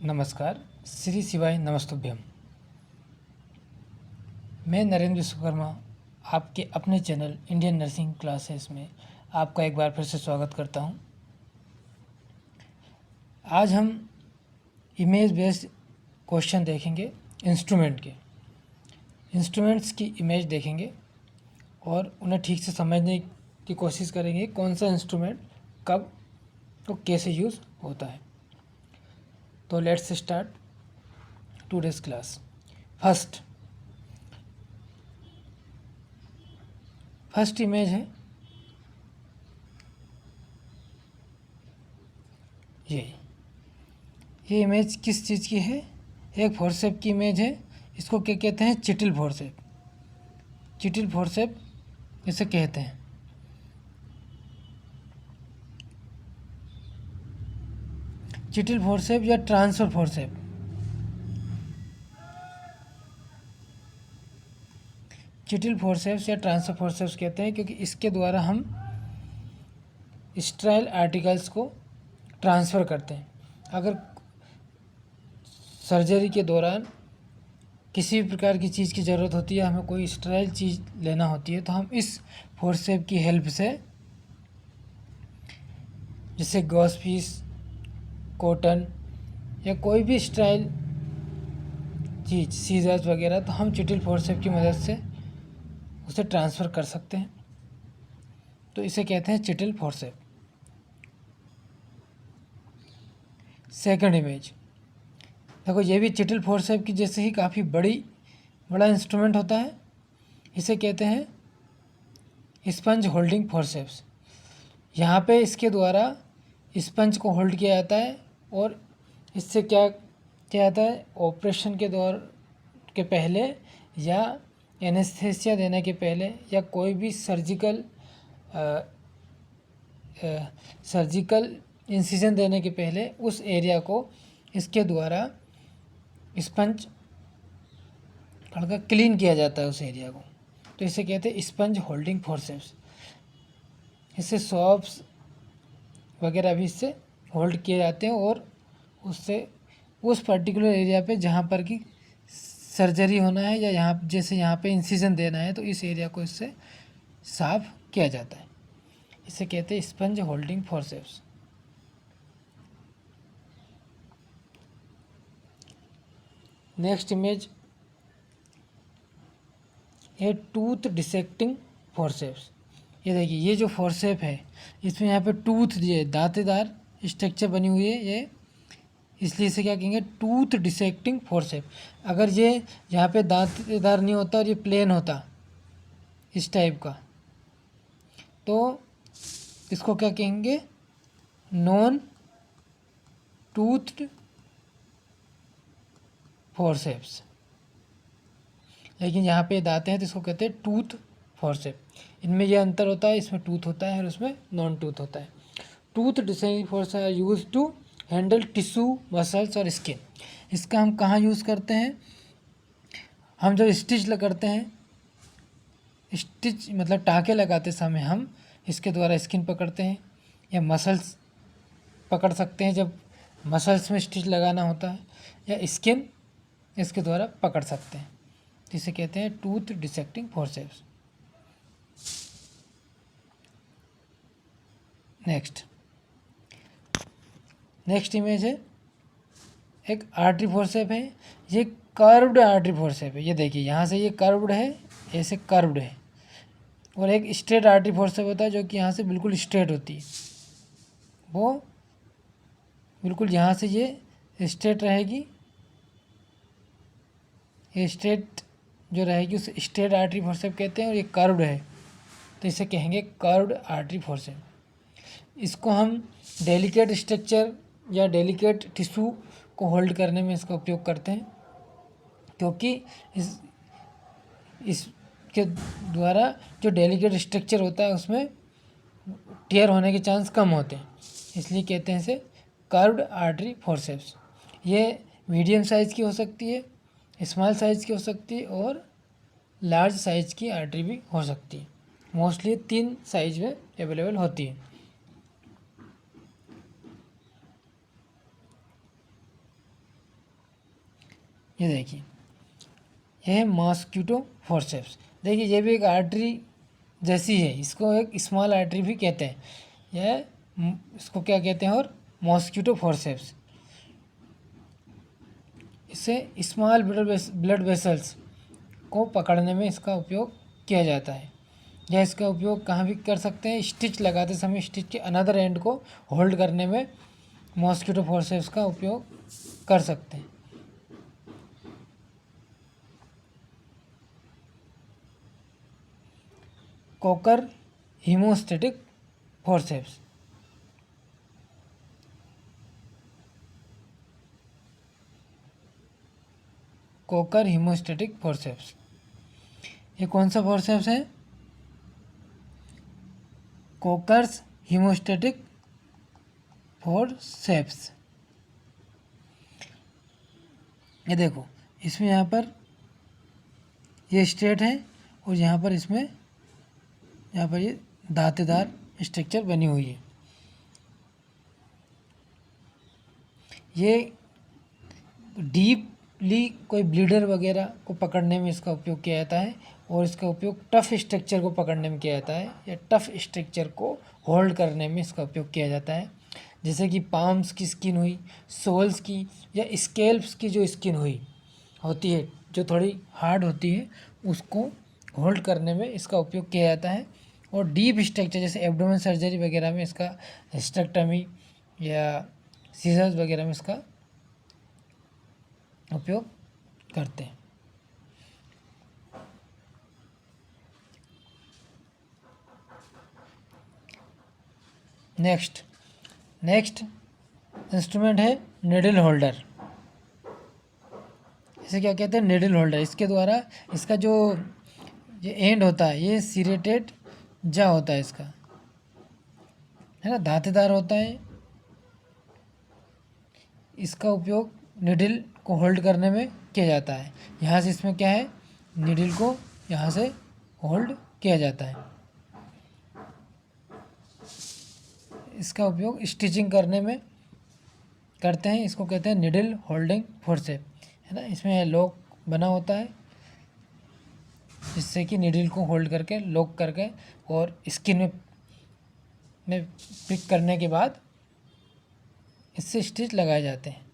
नमस्कार, श्री शिवाय नमस्तुभ्यम। मैं नरेंद्र विश्वकर्मा आपके अपने चैनल इंडियन नर्सिंग क्लासेस में आपका एक बार फिर से स्वागत करता हूं। आज हम इमेज बेस्ड क्वेश्चन देखेंगे। इंस्ट्रूमेंट्स की इमेज देखेंगे और उन्हें ठीक से समझने की कोशिश करेंगे कौन सा इंस्ट्रूमेंट कब और कैसे यूज़ होता है। तो let's start today's class. First image है ये इमेज किस चीज़ की है? एक फोर्सेप की इमेज है। इसको क्या कहते हैं? चिटिल फोर्सेप इसे कहते हैं। चिटिल फोर्सेप या ट्रांसफर फोर्सेप। चिटिल फोर्सेप्स या ट्रांसफर फोर्सेप्स कहते हैं क्योंकि इसके द्वारा हम स्टेराइल आर्टिकल्स को ट्रांसफ़र करते हैं। अगर सर्जरी के दौरान किसी भी प्रकार की चीज़ की ज़रूरत होती है, हमें कोई स्टेराइल चीज़ लेना होती है, तो हम इस फोर्सेप की हेल्प से, जैसे गॉस पीस, कॉटन या कोई भी स्टेराइल चीज़, सीजर्स वगैरह, तो हम चिटिल फोर्सेप की मदद से उसे ट्रांसफ़र कर सकते हैं। तो इसे कहते हैं चिटिल फोर्सेप। सेकंड इमेज देखो, ये भी चिटिल फोर्सेप की जैसे ही काफ़ी बड़ा इंस्ट्रूमेंट होता है। इसे कहते हैं स्पंज होल्डिंग फोर्सेप्स। यहाँ पे इसके द्वारा स्पंज को होल्ड किया जाता है और इससे क्या किया जाता है? ऑपरेशन के दौर के पहले या एनेस्थेसिया देने के पहले या कोई भी सर्जिकल इंसिजन देने के पहले उस एरिया को इसके द्वारा स्पंज हल्का क्लीन किया जाता है उस एरिया को। तो इसे कहते हैं स्पंज होल्डिंग फोर्सेप्स। इससे सॉप्स वगैरह भी इससे होल्ड किए जाते हैं और उससे उस पर्टिकुलर एरिया पे जहाँ पर कि सर्जरी होना है या यहाँ पे इंसिजन देना है, तो इस एरिया को इससे साफ किया जाता है। इसे कहते हैं sponge holding forceps. Next image है टूथ डिसेक्टिंग फोर्सेप्स। ये देखिए, ये जो फोर्सेप है इसमें यहाँ पे टूथ दिए, दांतेदार स्ट्रक्चर बनी हुई है ये, इसलिए इसे क्या कहेंगे? Tooth dissecting forcep. अगर ये यहाँ पे दांतेदार नहीं होता और ये प्लेन होता इस टाइप का, तो इसको क्या कहेंगे? Non toothed forceps. लेकिन यहाँ पे दांतें हैं तो इसको कहते हैं टूथ फोर्सेप। इनमें यह अंतर होता है, इसमें टूथ होता है और उसमें नॉन टूथ होता है। Tooth dissecting forceps are use to handle tissue, muscles और स्किन। इसका हम कहाँ यूज़ करते हैं? हम जब स्टिच करते हैं, स्टिच मतलब टाँके लगाते समय हम इसके द्वारा स्किन पकड़ते हैं या मसल्स पकड़ सकते हैं जब मसल्स में स्टिच लगाना होता है, या स्किन इसके द्वारा पकड़ सकते हैं। जिसे कहते हैं tooth dissecting forceps. Next image है एक आर्टरी फोर्सेप है। ये कर्व्ड आर्टरी फोर्सेप है। ये देखिए, यहाँ से ये कर्व्ड है, ऐसे कर्व्ड है, और एक स्ट्रेट आर्टरी फोर्सेप होता है जो कि यहाँ से बिल्कुल स्ट्रेट होती है। वो बिल्कुल यहाँ से ये स्ट्रेट रहेगी, ये स्ट्रेट जो रहेगी उसे स्ट्रेट आर्टरी फोर्सेप कहते हैं, और ये कर्व्ड है तो इसे कहेंगे कर्व्ड आर्टरी फोर्सेप। इसको हम डेलिकेट स्ट्रक्चर या डेलिकेट टिश्यू को होल्ड करने में इसका उपयोग करते हैं, क्योंकि इसके द्वारा जो डेलिकेट स्ट्रक्चर होता है उसमें टियर होने के चांस कम होते हैं, इसलिए कहते हैं इसे कर्व्ड आर्टरी फोर्सेप्स। ये मीडियम साइज़ की हो सकती है, स्मॉल साइज़ की हो सकती है और लार्ज साइज़ की आर्टरी भी हो सकती है। मोस्टली 3 साइज में अवेलेबल होती है। ये देखिए, यह है मॉस्किटो फोर्सेप्स। देखिए ये भी एक आर्टरी जैसी है, इसको एक स्मॉल आर्टरी भी कहते हैं। यह इसको क्या कहते हैं, और मॉस्किटो फोर्सेप्स। इससे स्मॉल ब्लड वेसल्स को पकड़ने में इसका उपयोग किया जाता है। या इसका उपयोग कहाँ भी कर सकते हैं, स्टिच लगाते समय स्टिच के अनदर एंड को होल्ड करने में मॉस्किटो फोर्सेप्स का उपयोग कर सकते हैं। कोकर हीमोस्टेटिक फोर्सेप्स। कोकर हीमोस्टेटिक फोर्सेप्स, ये कौन सा फोर्सेप्स है? कोकर्स हीमोस्टेटिक फोर्सेप्स। ये देखो, इसमें यहाँ पर ये स्ट्रेट है और यहाँ पर इसमें यहाँ पर ये दांतेदार स्ट्रक्चर बनी हुई है। ये डीपली कोई ब्लीडर वगैरह को पकड़ने में इसका उपयोग किया जाता है, और इसका उपयोग टफ स्ट्रक्चर को पकड़ने में किया जाता है, या टफ स्ट्रक्चर को होल्ड करने में इसका उपयोग किया जाता है। जैसे कि पाम्स की स्किन हुई, सोल्स की, या स्केल्प्स की जो स्किन होती है जो थोड़ी हार्ड होती है, उसको होल्ड करने में इसका उपयोग किया जाता है। और डीप स्ट्रक्चर जैसे एब्डोमेन सर्जरी वगैरह में इसका, हिस्टेक्टमी या सीजर्स वगैरह में इसका उपयोग करते हैं। नेक्स्ट इंस्ट्रूमेंट है निडल होल्डर। इसे क्या कहते हैं? Needle holder. इसके द्वारा इसका जो ये एंड होता है, ये सिरेटेड जा होता है इसका, है ना, दांतेदार होता है। इसका उपयोग निडल को होल्ड करने में किया जाता है। यहाँ से इसमें क्या है, निडल को यहाँ से होल्ड किया जाता है। इसका उपयोग स्टिचिंग करने में करते हैं, इसको कहते हैं निडल होल्डिंग फोर्सेप, है ना। इसमें लॉक बना होता है जिससे कि निडल को होल्ड करके लॉक करके और स्किन में पिक करने के बाद इससे स्टिच लगाए जाते हैं।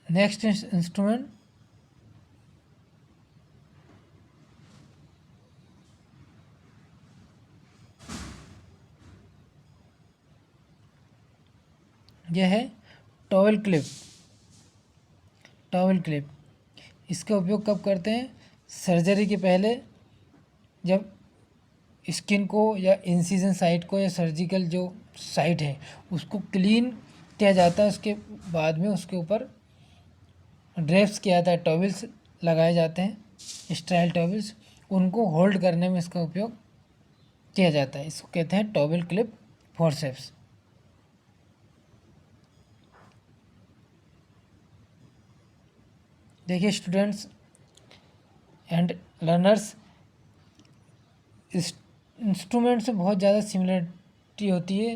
नेक्स्ट इंस्ट्रूमेंट यह है टॉवेल क्लिप। टॉवेल क्लिप इसका उपयोग कब करते हैं? सर्जरी के पहले, जब स्किन को या इंसिजन साइट को या सर्जिकल जो साइट है उसको क्लीन किया जाता है, उसके बाद में उसके ऊपर ड्रेप्स किया जाता है, टॉवेल्स लगाए जाते हैं, स्टाइल टॉवेल्स, उनको होल्ड करने में इसका उपयोग किया जाता है। इसको कहते हैं टॉवेल क्लिप फोर्सेप्स। देखिए स्टूडेंट्स एंड लर्नर्स, इंस्ट्रूमेंट से बहुत ज़्यादा सिमिलरिटी होती है।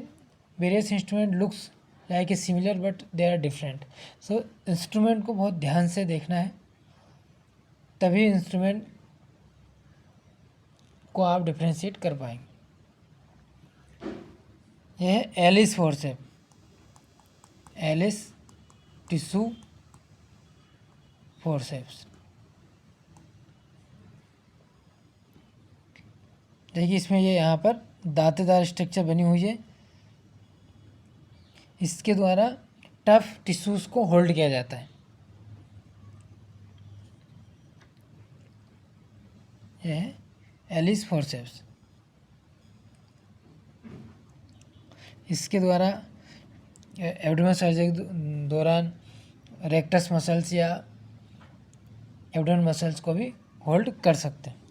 Various instrument looks like a similar but they are different. So instrument को बहुत ध्यान से देखना है, तभी इंस्ट्रूमेंट को आप डिफ्रेंशिएट कर पाएंगे। यह है Allis forcep, Allis tissue forceps. देखिए इसमें ये यहाँ पर दांतेदार स्ट्रक्चर बनी हुई है, इसके द्वारा टफ टिश्यूज़ को होल्ड किया जाता है। यह है एलिस फोर्सेप्स। इसके द्वारा एब्डोमेन सर्जरी के दौरान रेक्टस मसल्स या एब्डोमेन मसल्स को भी होल्ड कर सकते हैं।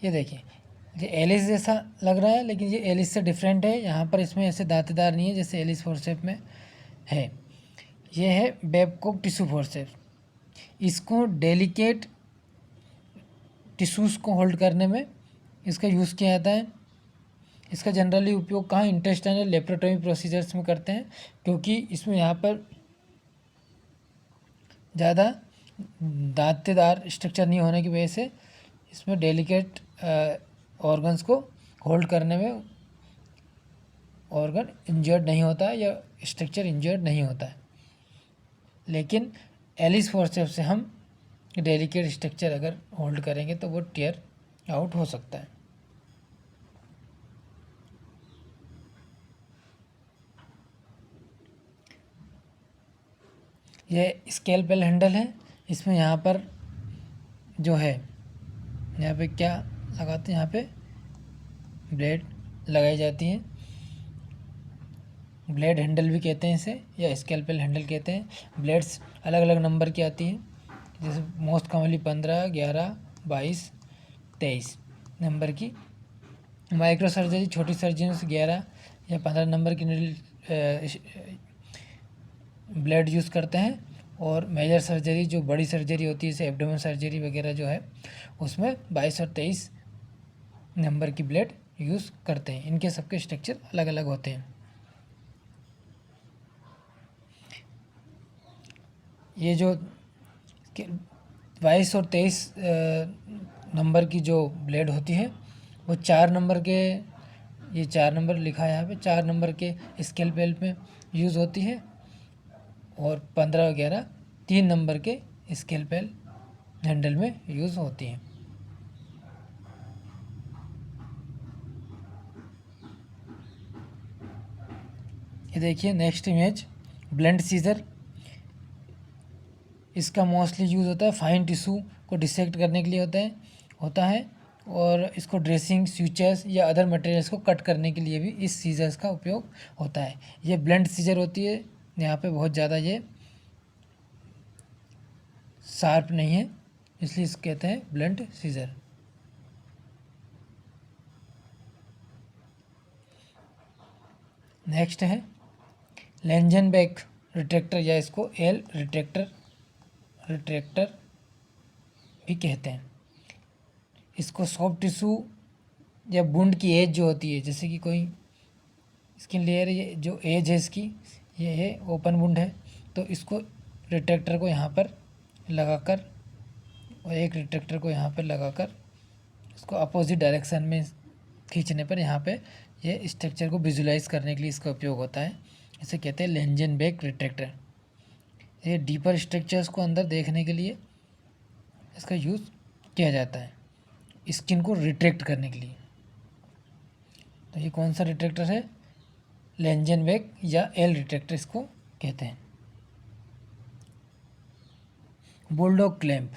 ये देखिए, ये एलिस जैसा लग रहा है लेकिन ये एलिस से डिफरेंट है। यहाँ पर इसमें ऐसे दांतेदार नहीं है जैसे एलिस फोर्सेप में है। ये है बेबकॉक टिश्यू फोर्सेप। इसको डेलिकेट टिश्यूज़ को होल्ड करने में इसका यूज़ किया जाता है। इसका जनरली उपयोग कहाँ इंटेस्टाइनल लेप्रोटोमी प्रोसीजर्स में करते हैं, क्योंकि इसमें यहाँ पर ज़्यादा दांतेदार स्ट्रक्चर नहीं होने की वजह से इसमें डेलिकेट ऑर्गन्स को होल्ड करने में ऑर्गन इंजर्ड नहीं होता है या स्ट्रक्चर इंजर्ड नहीं होता है। लेकिन एलिस फोर्सेप्स से हम डेलिकेट स्ट्रक्चर अगर होल्ड करेंगे तो वो टियर आउट हो सकता है। ये स्केलपेल हैंडल है। इसमें यहाँ पर जो है यहाँ पे क्या लगाते हैं, यहाँ पे ब्लेड लगाई जाती है। ब्लेड हैंडल भी कहते हैं इसे, या स्केलपेल हैंडल कहते हैं। ब्लेड्स अलग अलग नंबर की आती हैं, जैसे मोस्ट कॉमनली 15, 11, 22, 23 नंबर की। माइक्रो सर्जरी छोटी सर्जरी से 11 या 15 नंबर की ब्लेड यूज़ करते हैं, और मेजर सर्जरी जो बड़ी सर्जरी होती है जैसे एब्डोमेन सर्जरी वगैरह जो है उसमें 22 और 23 नंबर की ब्लेड यूज़ करते हैं। इनके सबके स्ट्रक्चर अलग अलग होते हैं। ये जो 22 और 23 नंबर की जो ब्लेड होती है वो 4 नंबर के, ये 4 नंबर लिखा है यहाँ पे, 4 नंबर के स्केलपेल में यूज़ होती है, और 15 वगैरह 3 नंबर के स्केलपेल हैंडल में यूज़ होती हैं। ये देखिए नेक्स्ट इमेज, ब्लंट सीजर। इसका मोस्टली यूज़ होता है फाइन टिश्यू को डिसेक्ट करने के लिए होता है, और इसको ड्रेसिंग, स्यूचर्स या अदर मटेरियल्स को कट करने के लिए भी इस सीजर्स का उपयोग होता है। ये ब्लंट सीजर होती है, यहाँ पे बहुत ज़्यादा ये शार्प नहीं है, इसलिए इसको कहते हैं ब्लंट सीजर। नेक्स्ट है लेंजनबेक रिट्रैक्टर, या इसको एल रिट्रैक्टर भी कहते हैं। इसको सॉफ्ट टिश्यू या वुंड की एज जो होती है, जैसे कि कोई स्किन लेयर, ये जो एज है इसकी, ये है ओपन वुंड है, तो इसको रिट्रैक्टर को यहाँ पर लगाकर, और एक रिट्रैक्टर को यहाँ पर लगाकर इसको अपोजिट डायरेक्शन में खींचने पर यहाँ पे ये स्ट्रक्चर को विजुलाइज करने के लिए इसका उपयोग होता है। इसे कहते हैं लेंजनबेक रिट्रैक्टर। ये डीपर स्ट्रक्चर्स को अंदर देखने के लिए इसका यूज़ किया जाता है, स्किन को रिट्रैक्ट करने के लिए। तो ये कौन सा रिट्रैक्टर है? लेंजनबेक या एल रिट्रैक्टर इसको कहते हैं। बुलडॉग क्लैंप,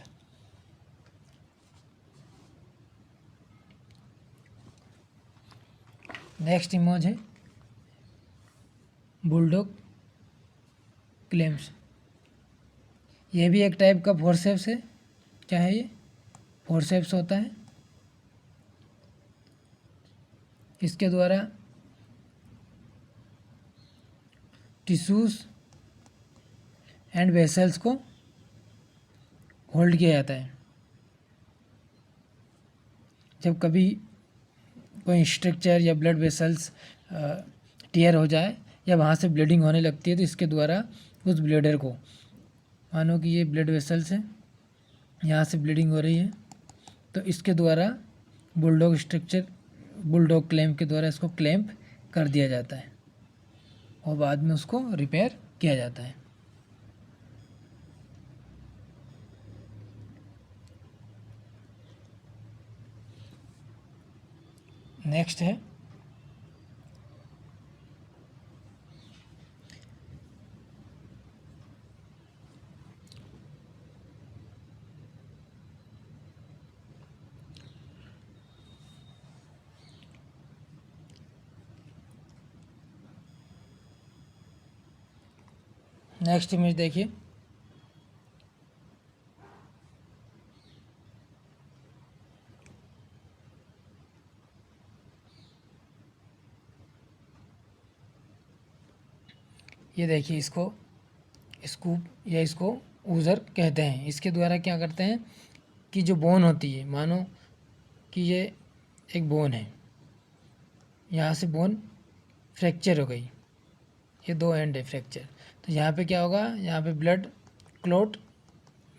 नेक्स्ट इमेज है बुलडॉग क्लैंप्स। ये भी एक टाइप का फोर्सेप्स है। क्या है ये? फोर्सेप्स होता है। इसके द्वारा टिश्यूज एंड वेसल्स को होल्ड किया जाता है। जब कभी कोई स्ट्रक्चर या ब्लड वेसल्स टियर हो जाए या वहाँ से ब्लीडिंग होने लगती है, तो इसके द्वारा उस ब्लीडर को, मानो कि ये ब्लड वेसल्स है, यहाँ से ब्लीडिंग हो रही है, तो इसके द्वारा बुलडॉग क्लैंप के द्वारा इसको क्लैंप कर दिया जाता है और बाद में उसको रिपेयर किया जाता है। नेक्स्ट है नेक्स्ट इमेज देखिए। ये देखिए, इसको स्कूप या इसको ऊज़र कहते हैं। इसके द्वारा क्या करते हैं कि जो बोन होती है, मानो कि ये एक बोन है, यहाँ से बोन फ्रैक्चर हो गई, ये दो एंड है फ्रैक्चर, तो यहाँ पे क्या होगा, यहाँ पे ब्लड क्लॉट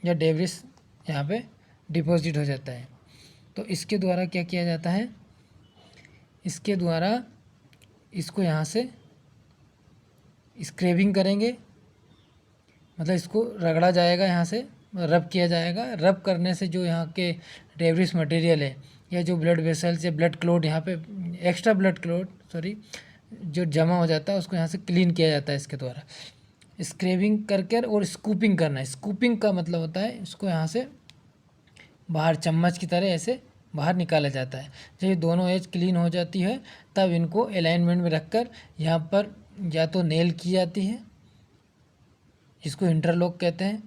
या डेब्रिस यहाँ पे डिपॉजिट हो जाता है। तो इसके द्वारा क्या किया जाता है, इसके द्वारा इसको यहाँ से स्क्रैबिंग करेंगे, मतलब इसको रगड़ा जाएगा, यहाँ से रब किया जाएगा। रब करने से जो यहाँ के डेब्रिस मटेरियल है या जो ब्लड वेसल्स या ब्लड क्लॉट यहाँ पे एक्स्ट्रा ब्लड क्लॉट जो जमा हो जाता है उसको यहाँ से क्लीन किया जाता है इसके द्वारा। स्क्रैबिंग करके और स्कूपिंग करना है। स्कूपिंग का मतलब होता है इसको यहाँ से बाहर चम्मच की तरह ऐसे बाहर निकाला जाता है। जब ये दोनों एज क्लीन हो जाती है तब इनको अलाइनमेंट में रखकर यहाँ पर या तो नेल की जाती है, इसको इंटरलॉक कहते हैं,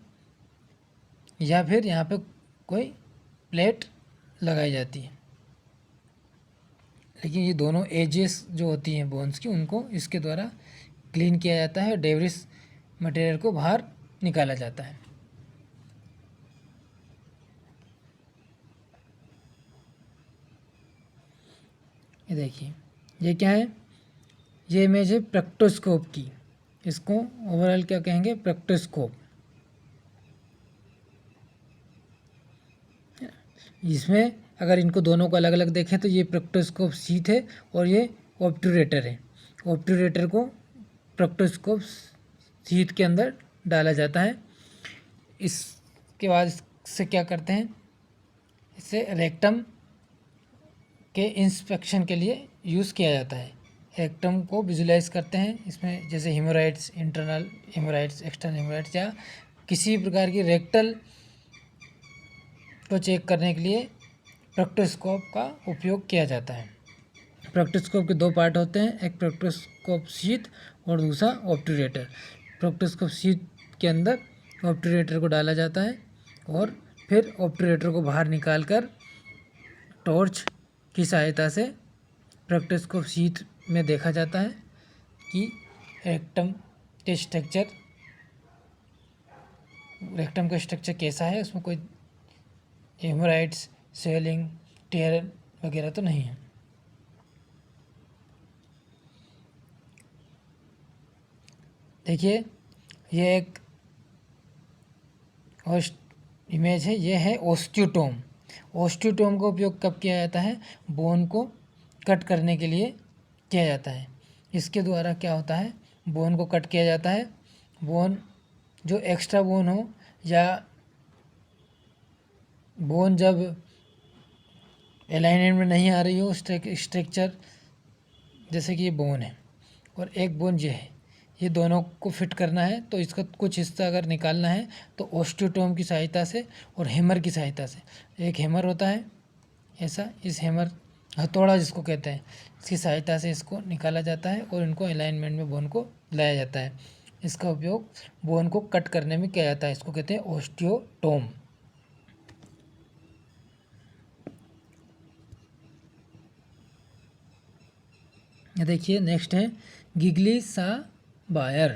या फिर यहाँ पे कोई प्लेट लगाई जाती है। लेकिन ये दोनों एजेस जो होती हैं बोन्स की उनको इसके द्वारा क्लीन किया जाता है, डेब्रिस मटेरियल को बाहर निकाला जाता है। ये देखिए ये क्या है, ये इमेज है प्रेक्टोस्कोप की, इसको ओवरऑल क्या कहेंगे, प्रेक्टोस्कोप। इसमें अगर इनको दोनों को अलग अलग देखें तो ये प्रेक्टोस्कोप शीट है और ये ऑब्टूरेटर है। ऑब्टूरेटर को प्रेक्टोस्कोप शीट के अंदर डाला जाता है। इसके बाद इससे क्या करते हैं, इसे रेक्टम के इंस्पेक्शन के लिए यूज़ किया जाता है। रेक्टम को विजुलाइज करते हैं, इसमें जैसे haemorrhoids, internal haemorrhoids, external haemorrhoids या किसी प्रकार की रेक्टल को चेक करने के लिए प्रेक्टोस्कोप का उपयोग किया जाता है। प्रेक्टोस्कोप के दो पार्ट होते हैं, एक प्रेक्टोस्कोप शीट और दूसरा ऑब्टूरेटर। प्रेक्टोस्कोप शीट के अंदर ऑब्टूरेटर को डाला जाता है और फिर ऑब्टूरेटर को बाहर निकालकर टॉर्च की सहायता से प्रेक्टोस्कोप शीट में देखा जाता है कि रेक्टम का स्ट्रक्चर कैसा है, उसमें कोई हेमोराइड्स, स्वेलिंग, टेयर वगैरह तो नहीं है। देखिए ये एक इमेज है, ये है ओस्टियोटोम। ओस्टियोटोम का उपयोग कब किया जाता है, बोन को कट करने के लिए किया जाता है। इसके द्वारा क्या होता है, बोन को कट किया जाता है। बोन जो एक्स्ट्रा बोन हो या बोन जब अलाइनमेंट में नहीं आ रही हो, स्ट्रक्चर जैसे कि ये बोन है और एक बोन ये है, ये दोनों को फिट करना है तो इसका कुछ हिस्सा अगर निकालना है तो ओस्टियोटोम की सहायता से और हैमर की सहायता से, एक हैमर होता है ऐसा, इस हैमर हथौड़ा जिसको कहते हैं, इसकी सहायता से इसको निकाला जाता है और इनको अलाइनमेंट में बोन को लाया जाता है। इसका उपयोग बोन को कट करने में किया जाता है, इसको कहते हैं ओस्टियोटोम। देखिए नेक्स्ट है गिगली सा वायर।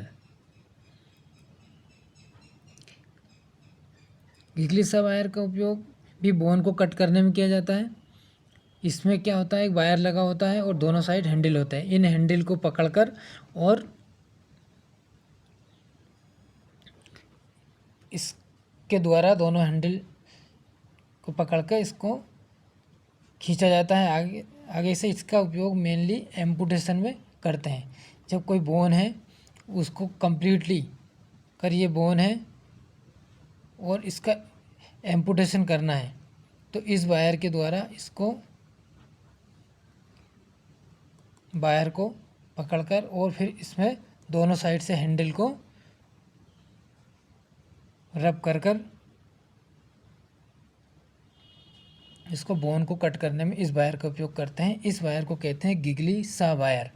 गिगली सा वायर का उपयोग भी बोन को कट करने में किया जाता है। इसमें क्या होता है, एक वायर लगा होता है और दोनों साइड हैंडल होता है। इन हैंडल को पकड़कर और इसके द्वारा दोनों हैंडल को पकड़कर इसको खींचा जाता है आगे आगे से। इसका उपयोग मेनली एम्पुटेशन में करते हैं। जब कोई बोन है उसको कम्प्लीटली कर, ये बोन है और इसका एम्पुटेशन करना है तो इस वायर के द्वारा इसको वायर को पकड़कर और फिर इसमें दोनों साइड से हैंडल को रब कर इसको बोन को कट करने में इस वायर का उपयोग करते हैं। इस वायर को कहते हैं गिगली सा वायर,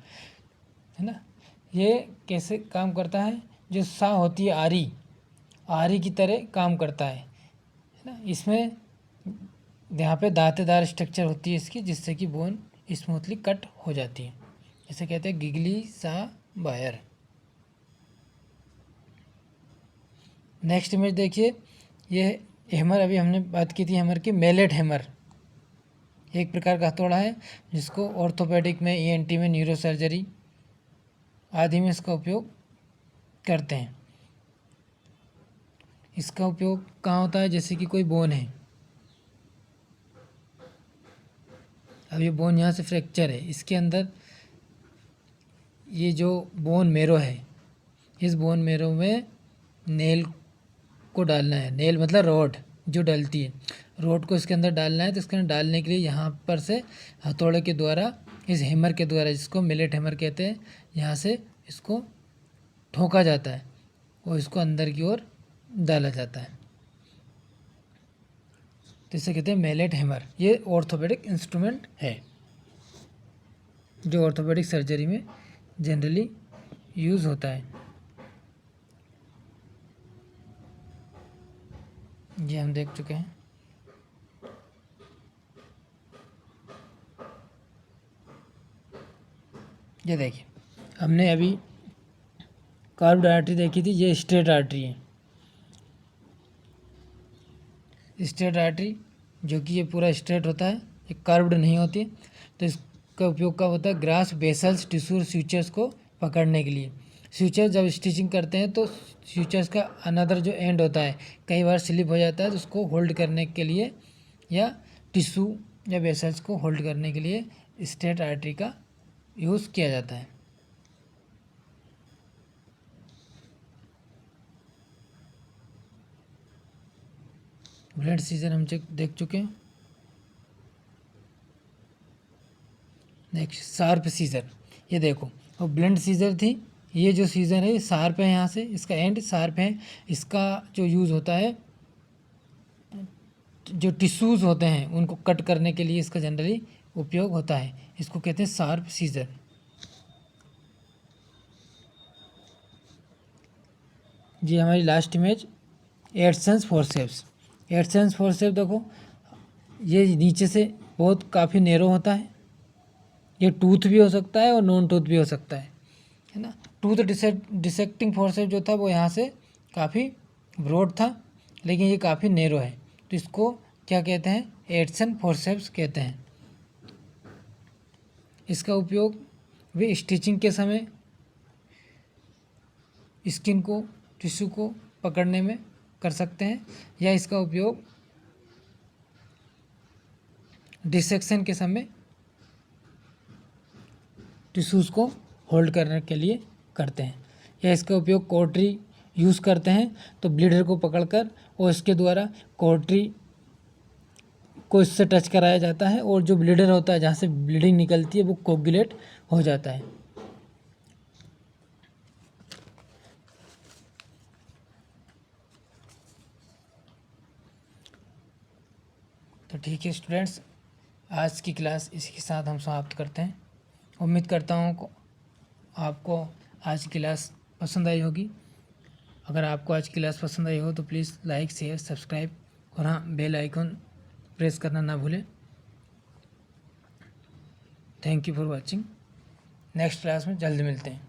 है ना। ये कैसे काम करता है, जो सा होती है आरी की तरह काम करता है ना। इसमें यहाँ पे दांतेदार स्ट्रक्चर होती है इसकी, जिससे कि बोन स्मूथली कट हो जाती है। इसे कहते हैं गिगली सा वायर। नेक्स्ट इमेज देखिए, ये हैमर, अभी हमने बात की थी हैमर की, मेलेट हैमर। एक प्रकार का हथौड़ा है जिसको ऑर्थोपेडिक में, ईएनटी में, न्यूरोसर्जरी आदि में इसका उपयोग करते हैं। इसका उपयोग कहाँ होता है? जैसे कि कोई बोन है, अब ये बोन यहाँ से फ्रैक्चर है, इसके अंदर ये जो बोन मेरो है, इस बोन मेरो में नेल को डालना है। नेल मतलब रॉड जो डलती है, रॉड को इसके अंदर डालना है। तो इसके अंदर डालने के लिए यहाँ पर से हथौड़े के द्वारा, इस हैमर के द्वारा, जिसको मिलेट हैमर कहते हैं, यहाँ से इसको ठोका जाता है और इसको अंदर की ओर डाला जाता है। तो इसे कहते हैं मिलेट हैमर। ये ऑर्थोपेडिक इंस्ट्रूमेंट है जो ऑर्थोपेडिक सर्जरी में जनरली यूज़ होता है। ये हम देख चुके हैं। ये देखिए, हमने अभी कर्व्ड आर्टरी देखी थी, ये स्ट्रेट आर्टरी है। स्ट्रेट आर्टरी जो कि ये पूरा स्ट्रेट होता है, ये कर्व्ड नहीं होती। तो इसका उपयोग कब होता है? ग्रास, बेसल्स, टिश्यू, स्यूचर्स को पकड़ने के लिए। स्यूचर जब स्टिचिंग करते हैं तो स्यूचर्स का अनदर जो एंड होता है कई बार स्लिप हो जाता है, तो उसको होल्ड करने के लिए या टिश्यू या बेसल्स को होल्ड करने के लिए स्ट्रेट आर्टरी का यूज़ किया जाता है। ब्लेड सीजर हम देख चुके हैं। नेक्स्ट शार्प सीजर, ये देखो, वो ब्लेंड सीजर थी, ये जो सीजर है शार्प है, यहाँ से इसका एंड शार्प है। इसका जो यूज़ होता है, जो टिश्यूज़ होते हैं उनको कट करने के लिए इसका जनरली उपयोग होता है। इसको कहते हैं शार्प सीजर। जी हमारी last image Adson forceps. Adson forceps देखो, ये नीचे से बहुत काफ़ी नैरो होता है। ये टूथ भी हो सकता है और नॉन टूथ भी हो सकता है ना। टूथ डिसेक्टिंग फोर्सेप्स जो था वो यहाँ से काफ़ी ब्रॉड था, लेकिन ये काफ़ी नैरो है। तो इसको क्या कहते हैं? एडसेंस फोर्सेप्स कहते हैं। इसका उपयोग वे स्टिचिंग के समय स्किन को, टिश्यू को पकड़ने में कर सकते हैं, या इसका उपयोग डिसेक्शन के समय टिश्यूज़ को होल्ड करने के लिए करते हैं, या इसका उपयोग कॉटरी यूज़ करते हैं तो ब्लीडर को पकड़कर और इसके द्वारा कॉटरी को इससे टच कराया जाता है और जो ब्लीडर होता है, जहाँ से ब्लीडिंग निकलती है, वो कोगुलेट हो जाता है। तो ठीक है स्टूडेंट्स, आज की क्लास इसी के साथ हम समाप्त करते हैं। उम्मीद करता हूँ आपको आज की क्लास पसंद आई होगी। अगर आपको आज की क्लास पसंद आई हो तो प्लीज़ लाइक, शेयर, सब्सक्राइब और हाँ, बेल आइकन प्रेस करना ना भूलें। Thank you for watching. Next class में जल्द मिलते हैं।